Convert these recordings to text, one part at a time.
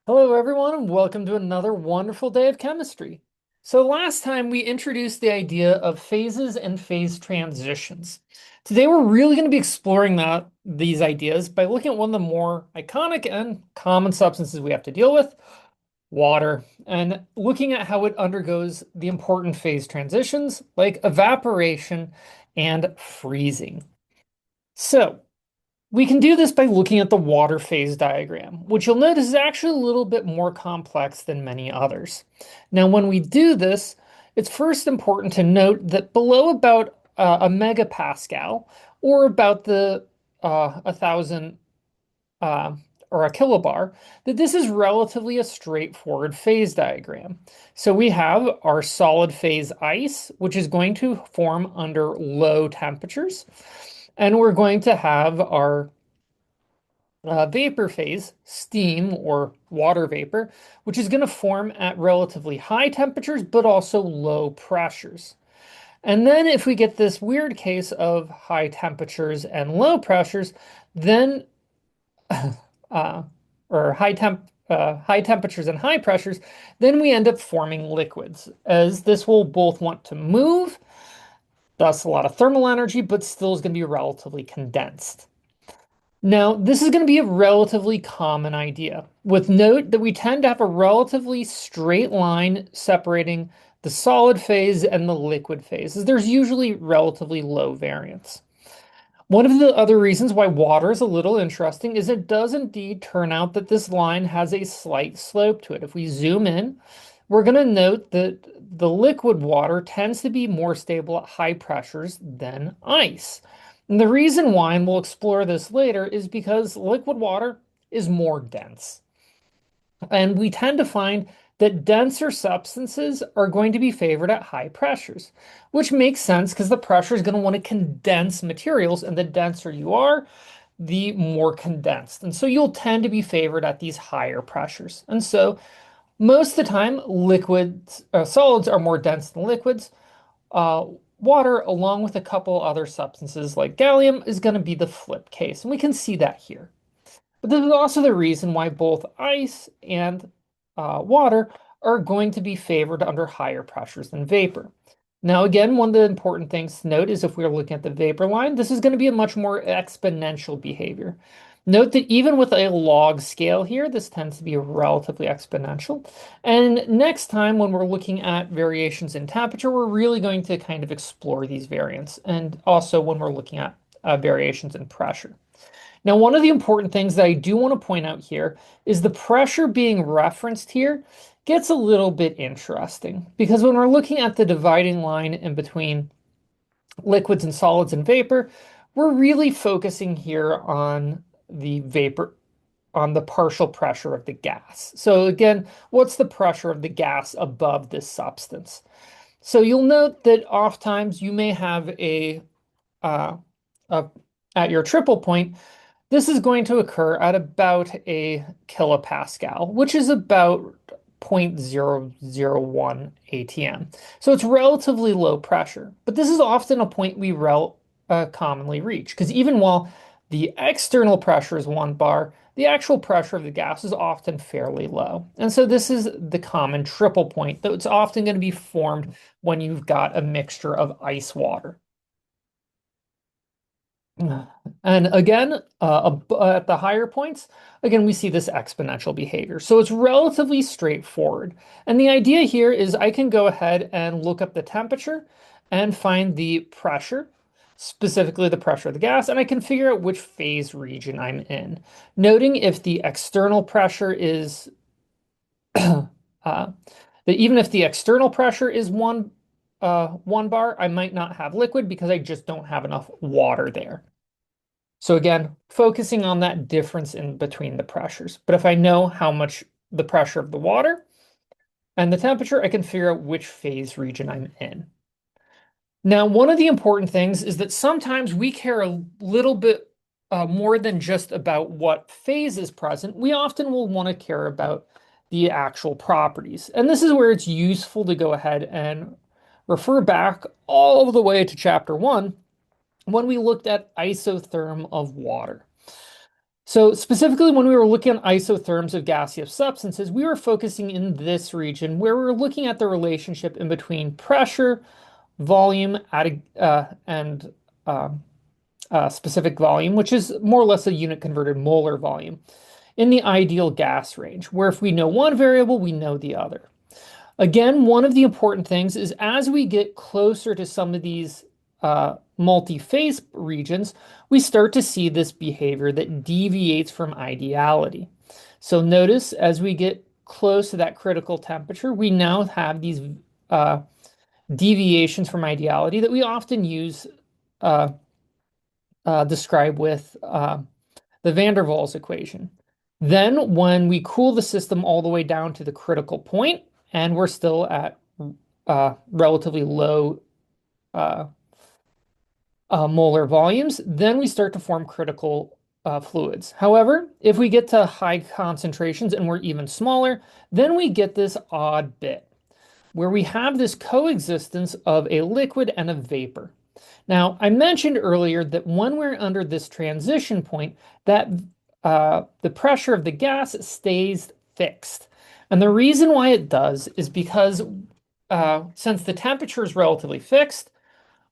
Hello, everyone, and welcome to another wonderful day of chemistry. So, last time we introduced the idea of phases and phase transitions. Today, we're really going to be exploring these ideas by looking at one of the more iconic and common substances we have to deal with, water, and looking at how it undergoes the important phase transitions like evaporation and freezing. So, we can do this by looking at the water phase diagram, which you'll notice is actually a little bit more complex than many others. Now, when we do this, it's first important to note that below about a megapascal, or about the 1,000 uh, or a kilobar, that this is relatively a straightforward phase diagram. So we have our solid phase ice, which is going to form under low temperatures, and we're going to have our vapor phase, steam or water vapor, which is going to form at relatively high temperatures, but also low pressures. And then if we get this weird case of high temperatures and low pressures, then uh, or high temperatures and high pressures, then we end up forming liquids, as this will both want to move, thus a lot of thermal energy, but still is going to be relatively condensed. Now, this is going to be a relatively common idea, with note that we tend to have a relatively straight line separating the solid phase and the liquid phase, as there's usually relatively low variance. One of the other reasons why water is a little interesting is it does indeed turn out that this line has a slight slope to it. If we zoom in, we're going to note that the liquid water tends to be more stable at high pressures than ice. And the reason why, and we'll explore this later, is because liquid water is more dense. And we tend to find that denser substances are going to be favored at high pressures, which makes sense because the pressure is going to want to condense materials, and the denser you are, the more condensed. And so you'll tend to be favored at these higher pressures. And so most of the time, solids are more dense than liquids. Uh, Water, along with a couple other substances like gallium, is going to be the flip case. And we can see that here. But this is also the reason why both ice and water are going to be favored under higher pressures than vapor. Now, again, one of the important things to note is if we're looking at the vapor line, this is going to be a much more exponential behavior. Note that even with a log scale here, this tends to be relatively exponential. And next time, when we're looking at variations in temperature, we're really going to kind of explore these variants. And also when we're looking at variations in pressure. Now, one of the important things that I do want to point out here is the pressure being referenced here gets a little bit interesting because when we're looking at the dividing line in between liquids and solids and vapor, we're really focusing here on the vapor, on the partial pressure of the gas. So again, what's the pressure of the gas above this substance? So you'll note that oftentimes you may have uh, a at your triple point, this is going to occur at about a kilopascal, which is about 0.001 atm. So it's relatively low pressure, but this is often a point we commonly reach because even while the external pressure is 1 bar, the actual pressure of the gas is often fairly low. And so this is the common triple point that's often going to be formed when you've got a mixture of ice water. And again, at the higher points, again, we see this exponential behavior. So it's relatively straightforward. And the idea here is I can go ahead and look up the temperature and find the pressure, specifically the pressure of the gas, and I can figure out which phase region I'm in. Noting if the external pressure is, that even if the external pressure is 1 bar, I might not have liquid because I just don't have enough water there. So again, focusing on that difference in between the pressures. But if I know how much the pressure of the water and the temperature, I can figure out which phase region I'm in. Now, one of the important things is that sometimes we care a little bit more than just about what phase is present. We often will want to care about the actual properties. And this is where it's useful to go ahead and refer back all the way to chapter 1 when we looked at isotherm of water. So specifically, when we were looking at isotherms of gaseous substances, we were focusing in this region where we were looking at the relationship in between pressure, volume, and um, specific volume, which is more or less a unit converted molar volume, in the ideal gas range, where if we know one variable, we know the other. Again, one of the important things is as we get closer to some of these multi-phase regions, we start to see this behavior that deviates from ideality. So notice as we get close to that critical temperature, we now have these uh, deviations from ideality that we often use uh, describe with the van der Waals equation. Then when we cool the system all the way down to the critical point, and we're still at relatively low uh, molar volumes, then we start to form critical fluids. However, if we get to high concentrations and we're even smaller, then we get this odd bit where we have this coexistence of a liquid and a vapor. Now, I mentioned earlier that when we're under this transition point, that the pressure of the gas stays fixed. And the reason why it does is because since the temperature is relatively fixed,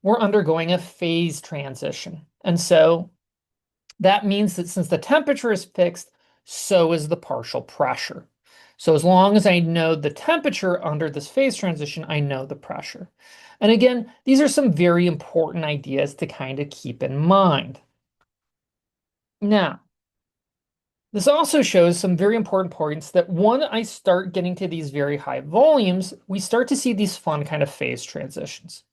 we're undergoing a phase transition. And so that means that since the temperature is fixed, so is the partial pressure. So as long as I know the temperature under this phase transition, I know the pressure. And again, these are some very important ideas to kind of keep in mind. Now, this also shows some very important points that when I start getting to these very high volumes, we start to see these fun kind of phase transitions.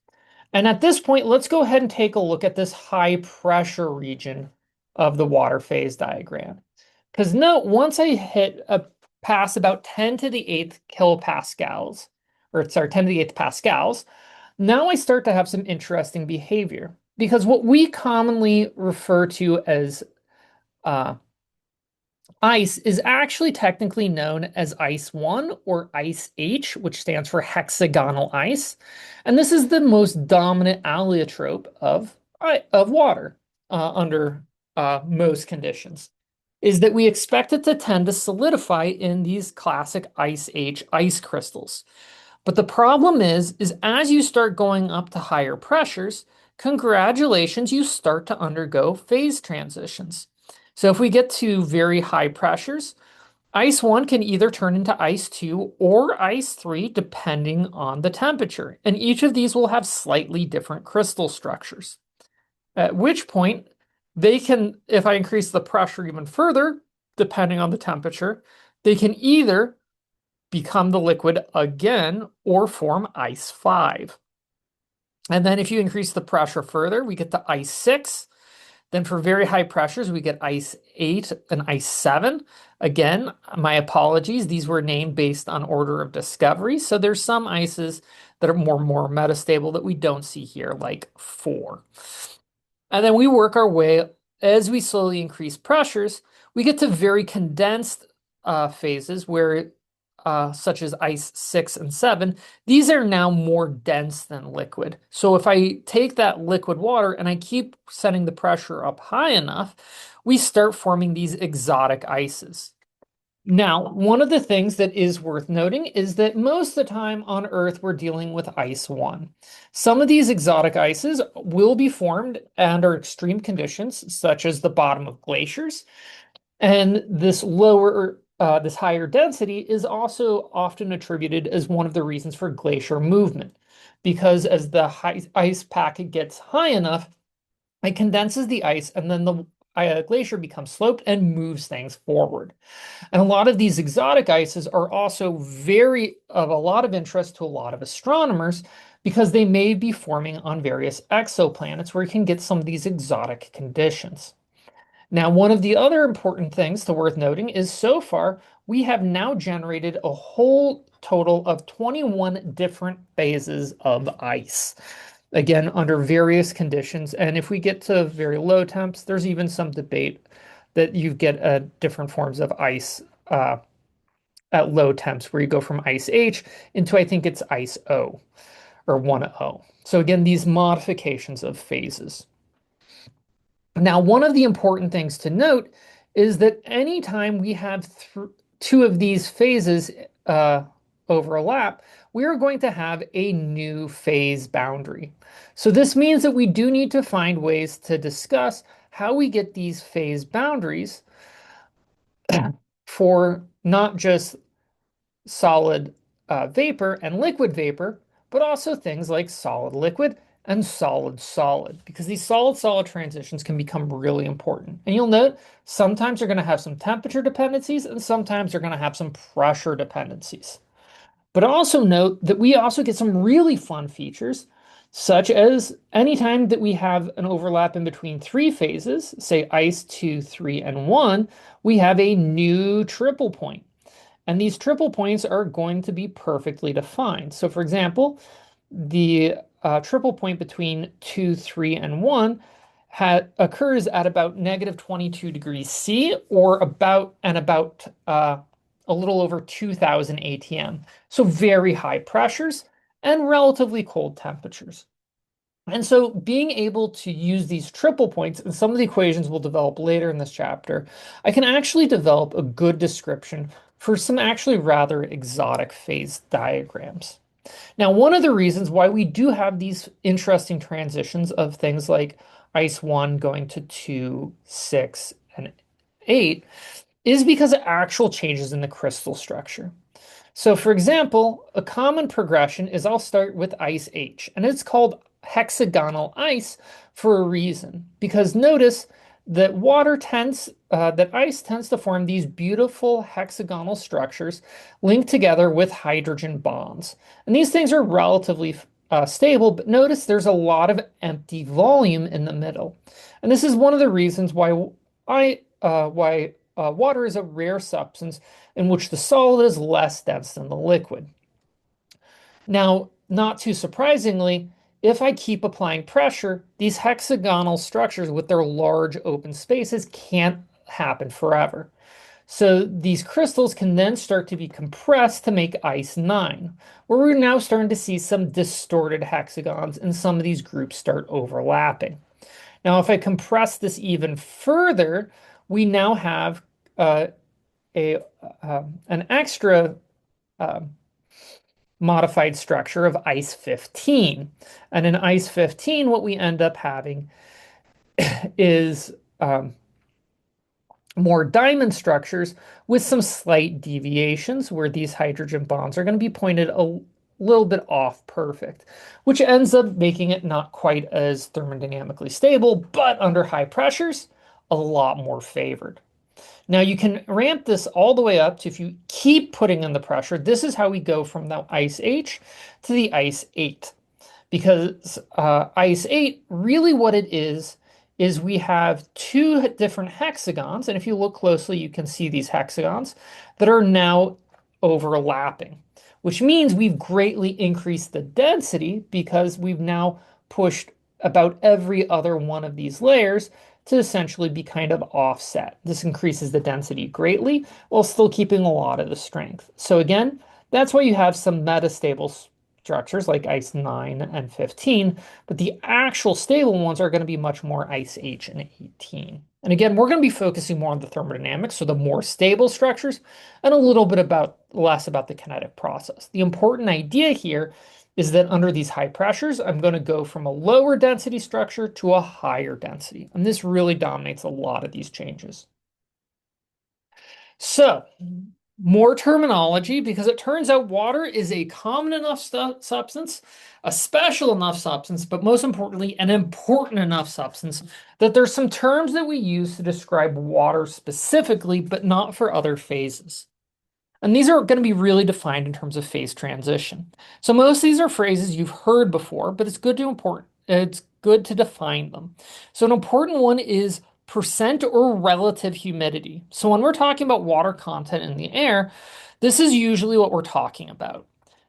And at this point, let's go ahead and take a look at this high pressure region of the water phase diagram. Because note, once I hit a pass about 10 to the 8th kilopascals, or sorry, 10 to the 8th pascals, now I start to have some interesting behavior. Because what we commonly refer to as uh, ice is actually technically known as ice 1 or ice H, which stands for hexagonal ice. And this is the most dominant allotrope of water under most conditions, is that we expect it to tend to solidify in these classic ice H ice crystals. But the problem is as you start going up to higher pressures, congratulations, you start to undergo phase transitions. So if we get to very high pressures, ice 1 can either turn into ice 2 or ice 3 depending on the temperature. And each of these will have slightly different crystal structures. At which point, they can, if I increase the pressure even further, depending on the temperature, they can either become the liquid again or form ice 5. And then if you increase the pressure further, we get to ice 6. Then for very high pressures, we get ice 8 and ice 7. Again, my apologies. These were named based on order of discovery. So there's some ices that are more metastable that we don't see here, like 4. And then we work our way as we slowly increase pressures, we get to very condensed phases where, such as ice 6 and 7, these are now more dense than liquid. So if I take that liquid water and I keep setting the pressure up high enough, we start forming these exotic ices. Now, one of the things that is worth noting is that most of the time on Earth, we're dealing with ice 1. Some of these exotic ices will be formed under extreme conditions, such as the bottom of glaciers. And this higher density is also often attributed as one of the reasons for glacier movement, because as the ice pack gets high enough, it condenses the ice, and then the glacier becomes sloped and moves things forward. And a lot of these exotic ices are also very of a lot of interest to a lot of astronomers because they may be forming on various exoplanets where you can get some of these exotic conditions. Now, one of the other important things to worth noting is so far we have now generated a whole total of 21 different phases of ice. Again, under various conditions. And if we get to very low temps, there's even some debate that you get different forms of ice at low temps, where you go from ice H into, I think it's ice O or 1O. So again, these modifications of phases. Now, one of the important things to note is that anytime we have two of these phases uh, overlap, we are going to have a new phase boundary. So this means that we do need to find ways to discuss how we get these phase boundaries for not just solid vapor and liquid vapor, but also things like solid liquid and solid solid, because these solid solid transitions can become really important. And you'll note sometimes you're going to have some temperature dependencies and sometimes you're going to have some pressure dependencies. But also note that we also get some really fun features, such as anytime that we have an overlap in between three phases, say ice 2, 3, and 1, we have a new triple point. And these triple points are going to be perfectly defined. So for example, the triple point between 2, 3, and 1 occurs at about negative 22 degrees C or about a little over 2000 ATM. So very high pressures and relatively cold temperatures. And so being able to use these triple points, and some of the equations we'll develop later in this chapter, I can actually develop a good description for some actually rather exotic phase diagrams. Now, one of the reasons why we do have these interesting transitions of things like ice 1 going to 2, 6, and 8 is because of actual changes in the crystal structure. So for example, a common progression is I'll start with ice H, and it's called hexagonal ice for a reason. Because notice that that ice tends to form these beautiful hexagonal structures linked together with hydrogen bonds. And these things are relatively stable, but notice there's a lot of empty volume in the middle. And this is one of the reasons why water is a rare substance in which the solid is less dense than the liquid. Now, not too surprisingly, if I keep applying pressure, these hexagonal structures with their large open spaces can't happen forever. So these crystals can then start to be compressed to make ice 9, where we're now starting to see some distorted hexagons and some of these groups start overlapping. Now, if I compress this even further, we now have uh, a an extra uh, modified structure of ice 15. And in ice 15, what we end up having is more diamond structures with some slight deviations where these hydrogen bonds are going to be pointed a little bit off perfect, which ends up making it not quite as thermodynamically stable, but under high pressures, a lot more favored. Now you can ramp this all the way up to, if you keep putting in the pressure, this is how we go from the ice H to the ice 8. Because ice 8, really what it is we have two different hexagons. And if you look closely, you can see these hexagons that are now overlapping, which means we've greatly increased the density because we've now pushed about every other one of these layers to essentially be kind of offset. This increases the density greatly while still keeping a lot of the strength. So again, that's why you have some metastable structures like ice 9 and 15, but the actual stable ones are going to be much more ice H and 18. And again, we're going to be focusing more on the thermodynamics, so the more stable structures, and a little bit less about the kinetic process. The important idea here is that under these high pressures, I'm going to go from a lower density structure to a higher density. And this really dominates a lot of these changes. So, more terminology, because it turns out water is a common enough substance, a special enough substance, but most importantly, an important enough substance that there's some terms that we use to describe water specifically, but not for other phases. And these are going to be really defined in terms of phase transition. So most of these are phrases you've heard before, but it's good to define them. So an important one is percent or relative humidity. So when we're talking about water content in the air, this is usually what we're talking about.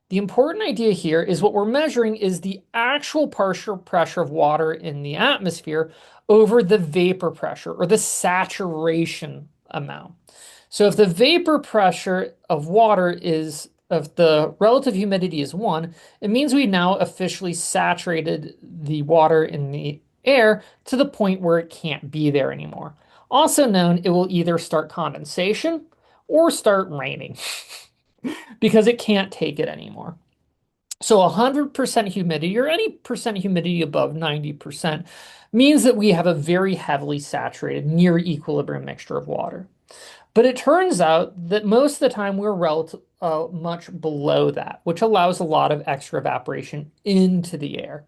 The important idea here is what we're measuring is the actual partial pressure of water in the atmosphere over the vapor pressure or the saturation amount. So if the vapor pressure of water is, if the relative humidity is 1, it means we've now officially saturated the water in the air to the point where it can't be there anymore. Also known, it will either start condensation or start raining because it can't take it anymore. So 100% humidity or any percent humidity above 90% means that we have a very heavily saturated, near equilibrium mixture of water. But it turns out that most of the time we're relative, much below that, which allows a lot of extra evaporation into the air.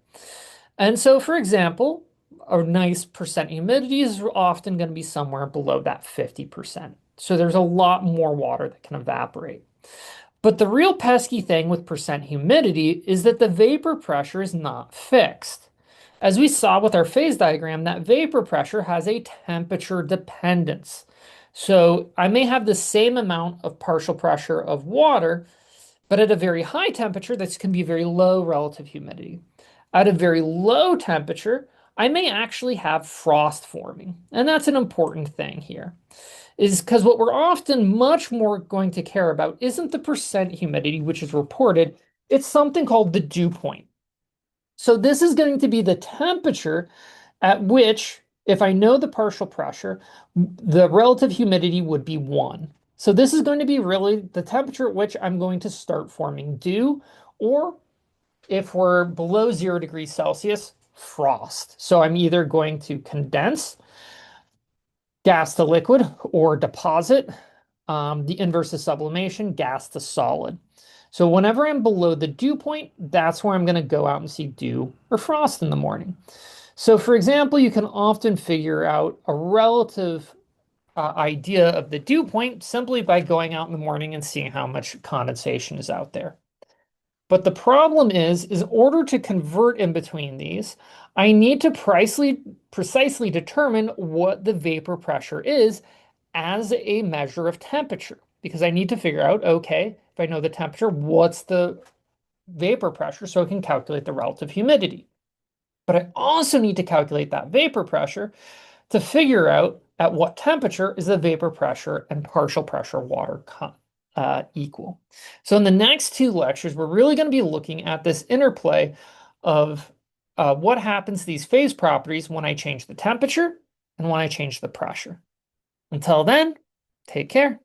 And so, for example, a nice percent humidity is often going to be somewhere below that 50%. So there's a lot more water that can evaporate. But the real pesky thing with percent humidity is that the vapor pressure is not fixed. As we saw with our phase diagram, that vapor pressure has a temperature dependence. So I may have the same amount of partial pressure of water, but at a very high temperature, this can be very low relative humidity. At a very low temperature, I may actually have frost forming. And that's an important thing here, is because what we're often much more going to care about isn't the percent humidity, which is reported, it's something called the dew point. So this is going to be the temperature at which, if I know the partial pressure, the relative humidity would be 1. So this is going to be really the temperature at which I'm going to start forming dew, or if we're below 0 degrees Celsius, frost. So I'm either going to condense gas to liquid or deposit. The inverse is sublimation, gas to solid. So whenever I'm below the dew point, that's where I'm going to go out and see dew or frost in the morning. So for example, you can often figure out a relative idea of the dew point simply by going out in the morning and seeing how much condensation is out there. But the problem is in order to convert in between these, I need to precisely determine what the vapor pressure is as a measure of temperature. Because I need to figure out, okay, if I know the temperature, what's the vapor pressure so I can calculate the relative humidity. But I also need to calculate that vapor pressure to figure out at what temperature is the vapor pressure and partial pressure water equal. So in the next two lectures, we're really going to be looking at this interplay of what happens to these phase properties when I change the temperature and when I change the pressure. Until then, take care.